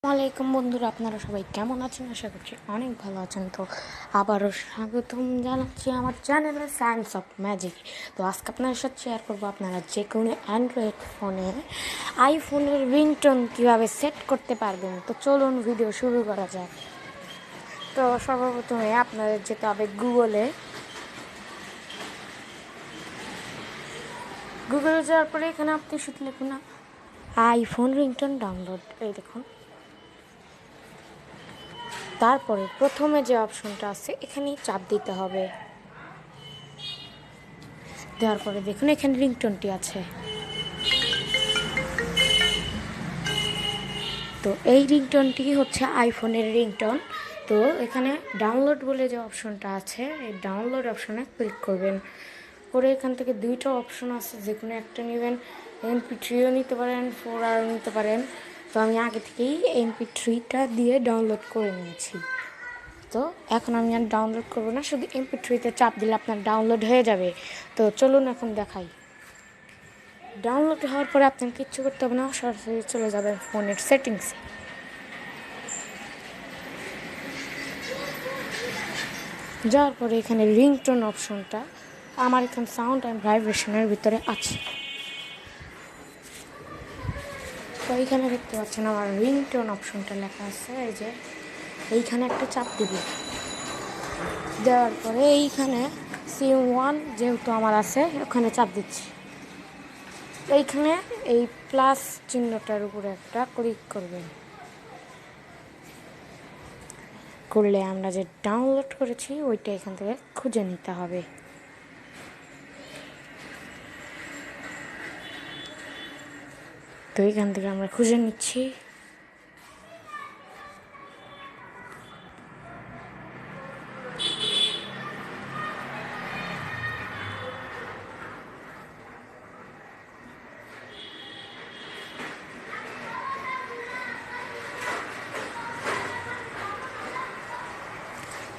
আসসালামাইকুম বন্ধুরা, আপনারা সবাই কেমন আছেন? আশা করছি অনেক ভালো আছেন। তো আবারও স্বাগতম জানাচ্ছি আমার চ্যানেলে সায়েন্স অফ ম্যাজিক। তো আজকে আপনার সাথে শেয়ার করবো আপনারা যে কোনো অ্যান্ড্রয়েড ফোনে আইফোনের রিংটোন কীভাবে সেট করতে পারবেন। তো চলুন ভিডিও শুরু করা যাক। তো সর্বপ্রথমে আপনাদের যেতে হবে গুগলে যাওয়ার পরে এখানে আপনি শুধু লিখুন না আইফোন রিংটোন ডাউনলোড। এই দেখুন, তারপরে প্রথমে যে অপশনটা আছে এখানেই চাপ দিতে হবে। দেওয়ার পরে দেখুন এখানে রিংটোনটি আছে। তো এই রিংটোনটি হচ্ছে আইফোনের রিংটোন। তো এখানে ডাউনলোড বলে যে অপশনটা আছে, এই ডাউনলোড অপশনে ক্লিক করবেন। করে এখান থেকে দুইটা অপশন আছে, যে কোনো একটা নেবেন। MP3ও নিতে পারেন, 4R নিতে পারেন। তো আমি আগে থেকেই MP3টা দিয়ে ডাউনলোড করে নিয়েছি। তো এখন আমি আর ডাউনলোড করবো না, শুধু MP3তে চাপ দিলে আপনার ডাউনলোড হয়ে যাবে। তো চলুন এখন দেখাই। ডাউনলোড হওয়ার পরে আপনার কিচ্ছু করতে হবে না, সরাসরি চলে যাবেন ফোনের সেটিংসে। যাওয়ার পরে এখানে রিংটোন অপশনটা আমার এখানে সাউন্ড অ্যান্ড ভাইব্রেশনের ভিতরে আছে। তো এইখানে দেখতে পাচ্ছেন আমার রিংটোন অপশনটা লেখা আছে, এই যে এইখানে একটা চাপ দিব। দেওয়ার পরে এইখানে SIM1 যেহেতু আমার আছে ওখানে চাপ দিচ্ছি। এইখানে এই প্লাস চিহ্নটার উপরে একটা ক্লিক করবেন। করলে আমরা যে ডাউনলোড করেছি ওইটা এখান থেকে খুঁজে নিতে হবে। তো এখান থেকে আমরা খুঁজে নিচ্ছি।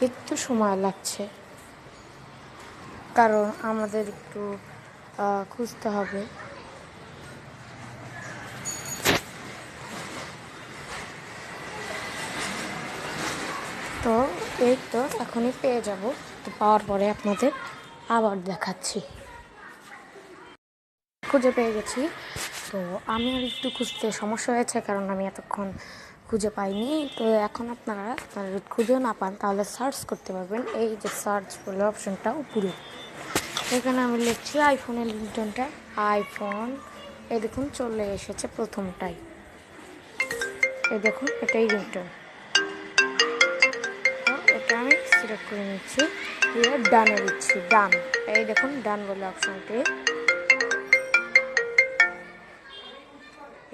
একটু সময় লাগছে, কারণ আমাদের একটু খুঁজতে হবে। তো এই তো এখনই পেয়ে যাব। তো পাওয়ার পরে আপনাদের আবার দেখাচ্ছি। খুঁজে পেয়ে গেছি। তো আমি আর একটু খুঁজতে সমস্যা হয়েছে, কারণ আমি এতক্ষণ খুঁজে পাইনি। তো এখন আপনারা খুঁজেও না পান তাহলে সার্চ করতে পারবেন। এই যে সার্চ বলে অপশনটা উপরে, এখানে আমি লিখছি আইফোনের রিংটোনটা আইফোন। এই দেখুন চলে এসেছে প্রথমটাই। এই দেখুন এটাই রিংটোন। তো এটা আমি সিলেক্ট করে নিচ্ছি, দিয়ে ডানে দিচ্ছি। ডান, এই দেখুন ডান বলে অপশনটি।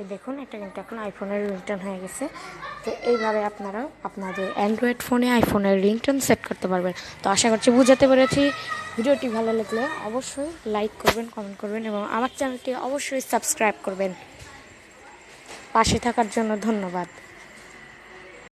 এই দেখুন এটা কিন্তু এখন আইফোনের রিংটোন হয়ে গেছে। তো এইভাবে আপনারা আপনাদের অ্যান্ড্রয়েড ফোনে আইফোনের রিংটোন সেট করতে পারবেন। তো আশা করছি বুঝাতে পেরেছি। ভিডিওটি ভালো লাগলে অবশ্যই লাইক করবেন, কমেন্ট করবেন এবং আমার চ্যানেলটি অবশ্যই সাবস্ক্রাইব করবেন। পাশে থাকার জন্য ধন্যবাদ।